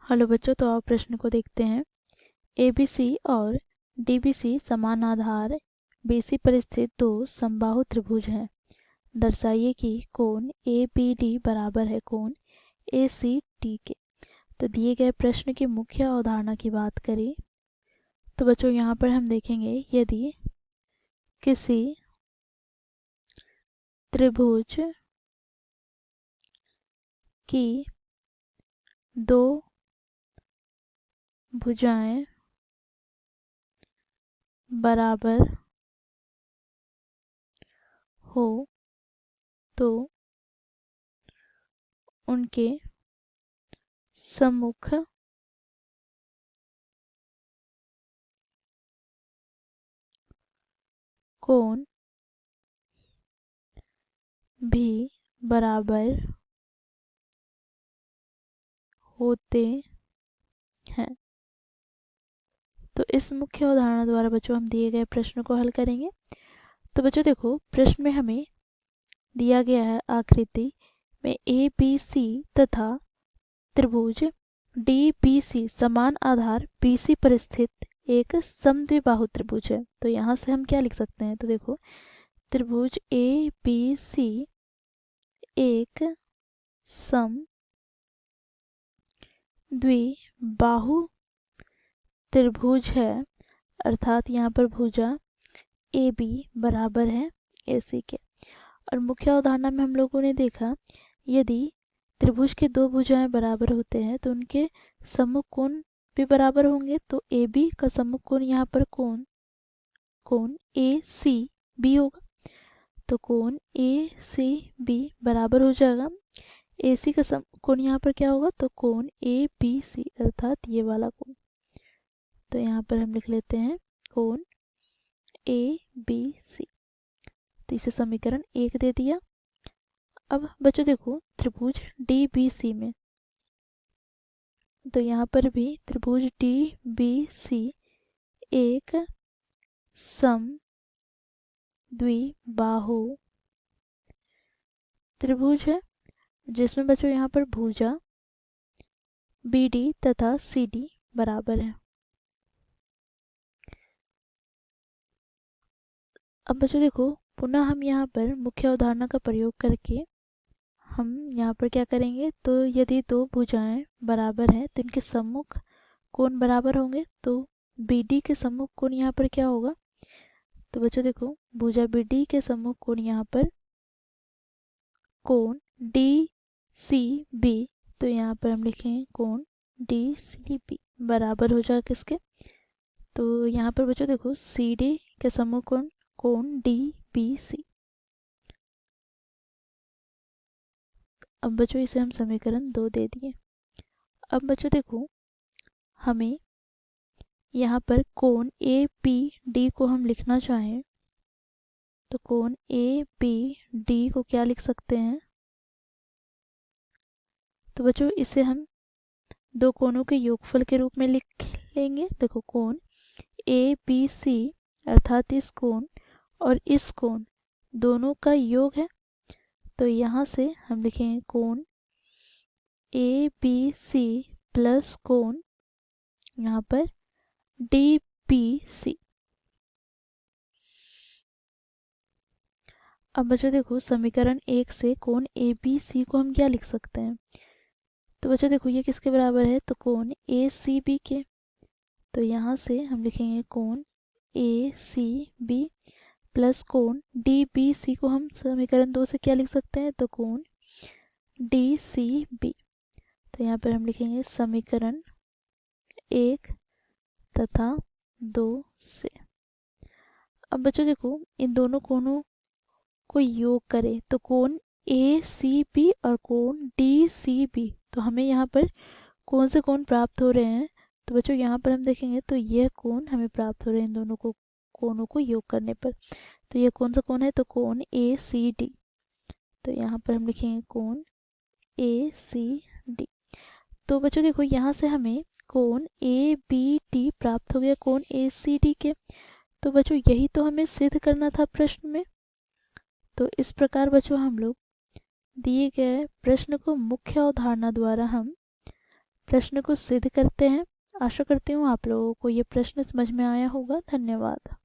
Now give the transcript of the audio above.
Hello बच्चों, तो आप प्रश्न को देखते हैं। एबीसी और डीबीसी समान आधार बीसी पर स्थित दो समबाहु त्रिभुज हैं। दर्शाइए कि कोण एबीडी बराबर है कोण एसीडी के। तो दिए गए प्रश्न की मुख्य अवधारणा की बात करें तो बच्चों यहाँ पर हम देखेंगे, यदि किसी त्रिभुज की दो भुजाएं बराबर हो तो उनके सम्मुख कोण भी बराबर होते हैं। तो इस मुख्य उदाहरण द्वारा बच्चों हम दिए गए प्रश्न को हल करेंगे। तो बच्चों देखो, प्रश्न में हमें दिया गया है आकृति में ए बी सी तथा त्रिभुज डी बी सी समान आधार बी सी पर स्थित एक समद्विबाहु त्रिभुज है। तो यहाँ से हम क्या लिख सकते हैं, तो देखो त्रिभुज ए बी सी एक सम द्विबाहु त्रिभुज है, अर्थात यहाँ पर भुजा ए बी बराबर है ए सी के। और मुख्य अवधारणा में हम लोगों ने देखा, यदि त्रिभुज के दो भुजाएं बराबर होते हैं तो उनके सम्मुख कोण भी बराबर होंगे। तो ए बी का सम्मुख कोण यहाँ पर कोण ए सी बी होगा। तो कोण ए सी बी बराबर हो जाएगा ए सी का कोण यहाँ पर क्या होगा, तो कोण ए बी सी, अर्थात ये वाला कोण। तो यहाँ पर हम लिख लेते हैं कोण ए बी सी। तो इसे समीकरण 1 दे दिया। अब बच्चों देखो त्रिभुज डी बी सी में, तो यहाँ पर भी त्रिभुज डी बी सी एक सम द्विबाहु त्रिभुज है, जिसमें बच्चों यहाँ पर भुजा बी डी तथा सी डी बराबर है। अब बच्चों देखो, पुनः हम यहाँ पर मुख्य अवधारणा का प्रयोग करके हम यहाँ पर क्या करेंगे, तो यदि दो भुजाएं बराबर हैं तो इनके सम्मुख कोण बराबर होंगे। तो बी डी के सम्मुख कोण यहाँ पर क्या होगा, तो बच्चों देखो भुजा बी डी के सम्मुख कोण यहाँ पर कोण डी सी बी। तो यहाँ पर हम लिखेंगे कोण डी सी बी बराबर हो जाएगा किसके, तो यहाँ पर बच्चों देखो सी डी के सम्मुख कोण कोण डी बी सी। अब बच्चों इसे हम समीकरण 2 दे दिए। अब बच्चों देखो, हमें यहाँ पर कोण ए पी डी को हम लिखना चाहें तो कोण ए पी डी को क्या लिख सकते हैं, तो बच्चों इसे हम दो कोणों के योगफल के रूप में लिख लेंगे। देखो कोण ए बी सी अर्थात इस कोण और इस कोण दोनों का योग है। तो यहाँ से हम लिखेंगे कोण ए बी सी प्लस कोण यहाँ पर डी बी सी। अब बच्चों देखो समीकरण 1 से कोण ए बी सी को हम क्या लिख सकते हैं, तो बच्चों देखो ये किसके बराबर है, तो कोण ए सी बी के। तो यहाँ से हम लिखेंगे कोण ए सी बी प्लस कोण डी बी सी को हम समीकरण 2 से क्या लिख सकते हैं, तो कोण डी सी बी। तो यहाँ पर हम लिखेंगे समीकरण 1 तथा 2 से। अब बच्चों देखो इन दोनों कोणों को योग करें तो कोण ए सी बी और कोण डी सी बी, तो हमें यहाँ पर कौन से कोण प्राप्त हो रहे हैं, तो बच्चों यहाँ पर हम देखेंगे तो यह कोण हमें प्राप्त हो रहे हैं इन दोनों को कोणों को योग करने पर। तो यह कौन सा कोण है, तो कोण ए सी डी। तो यहाँ पर हम लिखेंगे कोण ए सी डी। तो बच्चों देखो यहाँ से हमें कोण ए बी डी प्राप्त हो गया कोण ए सी डी के। तो बच्चों यही तो हमें सिद्ध करना था प्रश्न में। तो इस प्रकार बच्चों हम लोग दिए गए प्रश्न को मुख्य अवधारणा द्वारा हम प्रश्न को सिद्ध करते हैं। आशा करती हूँ आप लोगों को ये प्रश्न समझ में आया होगा। धन्यवाद।